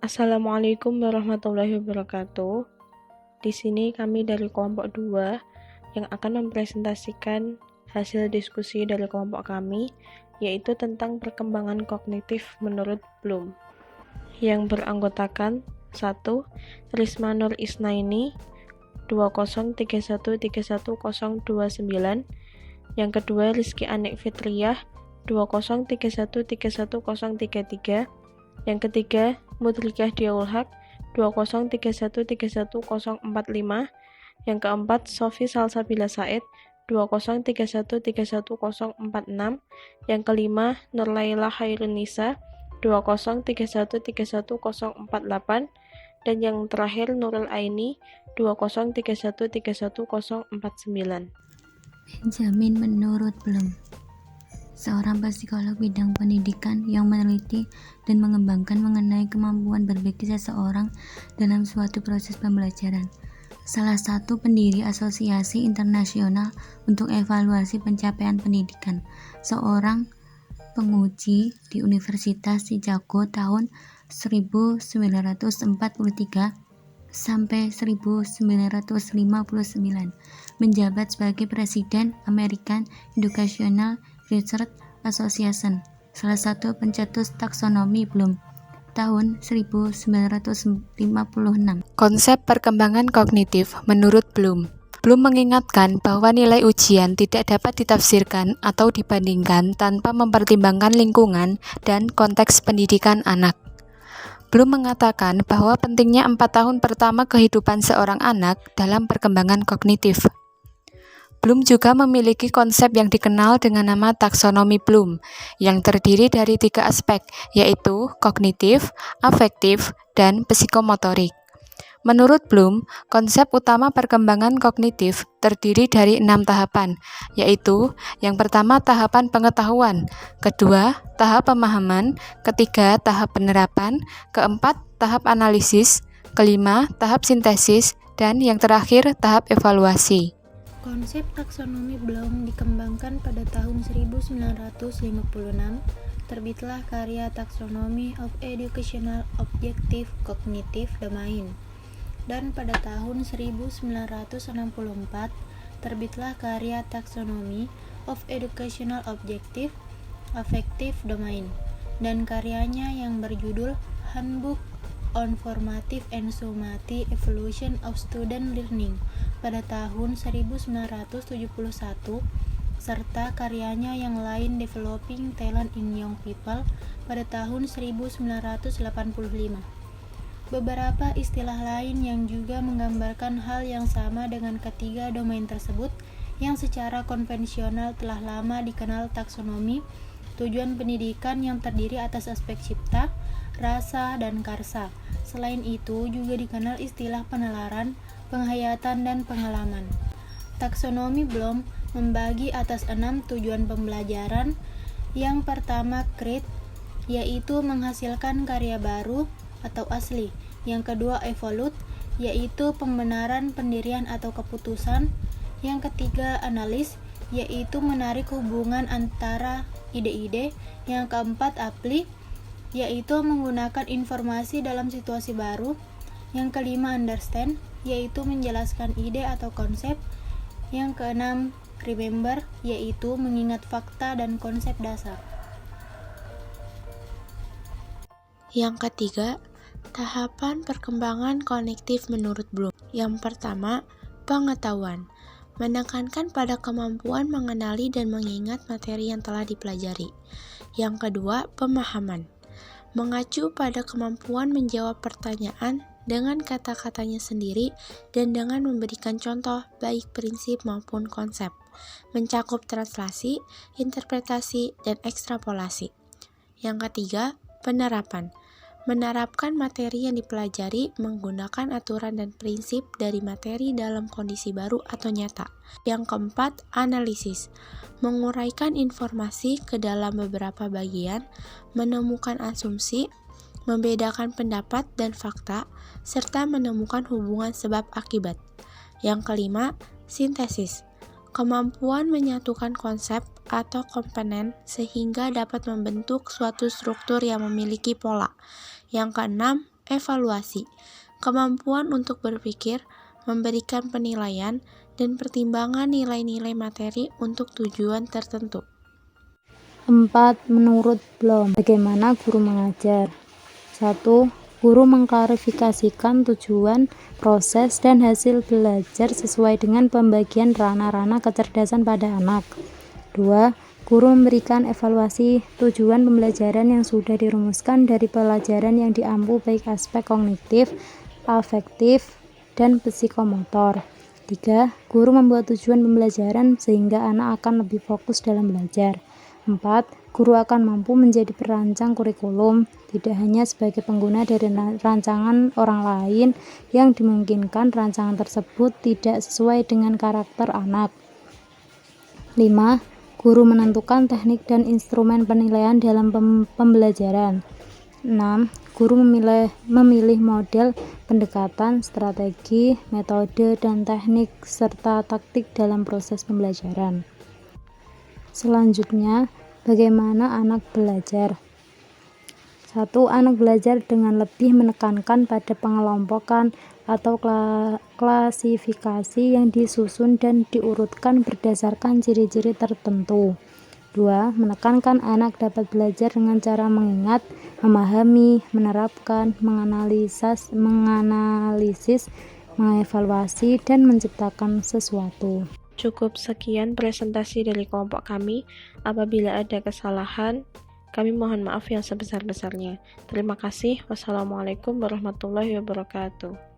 Assalamualaikum warahmatullahi wabarakatuh. Di sini kami dari kelompok 2 yang akan mempresentasikan hasil diskusi dari kelompok kami, yaitu tentang perkembangan kognitif menurut Bloom. Yang beranggotakan 1. Risma Nur Isnaini 203131029. Yang kedua Rizky Anik Fitriyah 203131033. Yang ketiga Mudrikah Diaul Haq 203131045. Yang keempat Sofi Salsabila Said 203131046. Yang kelima Nurlaila Hairunisa 203131048. Dan yang terakhir Nurul Aini 203131049. Benjamin menurut Bloom, seorang psikolog bidang pendidikan yang meneliti dan mengembangkan mengenai kemampuan berpikir seseorang dalam suatu proses pembelajaran. Salah satu pendiri Asosiasi Internasional untuk Evaluasi Pencapaian Pendidikan, seorang penguji di Universitas Chicago tahun 1943 sampai 1959, menjabat sebagai Presiden American Educational Research Association, salah satu pencetus taksonomi Bloom tahun 1956. Konsep perkembangan kognitif menurut Bloom. Bloom mengingatkan bahwa nilai ujian tidak dapat ditafsirkan atau dibandingkan tanpa mempertimbangkan lingkungan dan konteks pendidikan anak. Bloom mengatakan bahwa pentingnya 4 tahun pertama kehidupan seorang anak dalam perkembangan kognitif. Bloom juga memiliki konsep yang dikenal dengan nama taksonomi Bloom, yang terdiri dari 3 aspek, yaitu kognitif, afektif, dan psikomotorik. Menurut Bloom, konsep utama perkembangan kognitif terdiri dari 6 tahapan, yaitu yang pertama tahapan pengetahuan, kedua tahap pemahaman, ketiga tahap penerapan, keempat tahap analisis, kelima tahap sintesis, dan yang terakhir tahap evaluasi. Konsep taksonomi Bloom dikembangkan pada tahun 1956, terbitlah karya Taxonomy of Educational Objective Cognitive Domain. Dan pada tahun 1964 terbitlah karya Taxonomy of Educational Objective Affective Domain, dan karyanya yang berjudul Handbook on Formative and Summative Evolution of Student Learning pada tahun 1971, serta karyanya yang lain Developing Talent in Young People pada tahun 1985. Beberapa istilah lain yang juga menggambarkan hal yang sama dengan ketiga domain tersebut yang secara konvensional telah lama dikenal taksonomi tujuan pendidikan yang terdiri atas aspek cipta, rasa, dan karsa. Selain itu juga dikenal istilah penalaran, penghayatan, dan pengalaman. Taksonomi Bloom membagi atas 6 tujuan pembelajaran. Yang pertama create, yaitu menghasilkan karya baru atau asli. Yang kedua evolute, yaitu pembenaran pendirian atau keputusan. Yang ketiga analis, yaitu menarik hubungan antara ide-ide. Yang keempat apply, yaitu menggunakan informasi dalam situasi baru. Yang kelima understand, yaitu menjelaskan ide atau konsep. Yang keenam remember, yaitu mengingat fakta dan konsep dasar. Yang ketiga, tahapan perkembangan kognitif menurut Bloom. Yang pertama, pengetahuan, menekankan pada kemampuan mengenali dan mengingat materi yang telah dipelajari. Yang kedua, pemahaman, mengacu pada kemampuan menjawab pertanyaan dengan kata-katanya sendiri dan dengan memberikan contoh baik prinsip maupun konsep, mencakup translasi, interpretasi, dan ekstrapolasi. Yang ketiga, penerapan, menerapkan materi yang dipelajari menggunakan aturan dan prinsip dari materi dalam kondisi baru atau nyata. Yang keempat, analisis, menguraikan informasi ke dalam beberapa bagian, menemukan asumsi, membedakan pendapat dan fakta, serta menemukan hubungan sebab akibat. Yang kelima, sintesis, kemampuan menyatukan konsep atau komponen sehingga dapat membentuk suatu struktur yang memiliki pola. Yang keenam, evaluasi, kemampuan untuk berpikir, memberikan penilaian, dan pertimbangan nilai-nilai materi untuk tujuan tertentu. 4. Menurut Bloom, bagaimana guru mengajar? 1. Guru mengklarifikasikan tujuan, proses, dan hasil belajar sesuai dengan pembagian ranah-ranah kecerdasan pada anak. 2. Guru memberikan evaluasi tujuan pembelajaran yang sudah dirumuskan dari pelajaran yang diampu baik aspek kognitif, afektif, dan psikomotor. 3. Guru membuat tujuan pembelajaran sehingga anak akan lebih fokus dalam belajar. 4. Guru akan mampu menjadi perancang kurikulum, tidak hanya sebagai pengguna dari rancangan orang lain yang dimungkinkan rancangan tersebut tidak sesuai dengan karakter anak. 5. Guru menentukan teknik dan instrumen penilaian dalam pembelajaran. 6. Guru memilih model pendekatan, strategi, metode, dan teknik serta taktik dalam proses pembelajaran. Selanjutnya, bagaimana anak belajar? 1. Anak belajar dengan lebih menekankan pada pengelompokan atau klasifikasi yang disusun dan diurutkan berdasarkan ciri-ciri tertentu. 2. Menekankan anak dapat belajar dengan cara mengingat, memahami, menerapkan, menganalisis, mengevaluasi, dan menciptakan sesuatu. Cukup sekian presentasi dari kelompok kami. Apabila ada kesalahan, kami mohon maaf yang sebesar-besarnya. Terima kasih. Wassalamualaikum warahmatullahi wabarakatuh.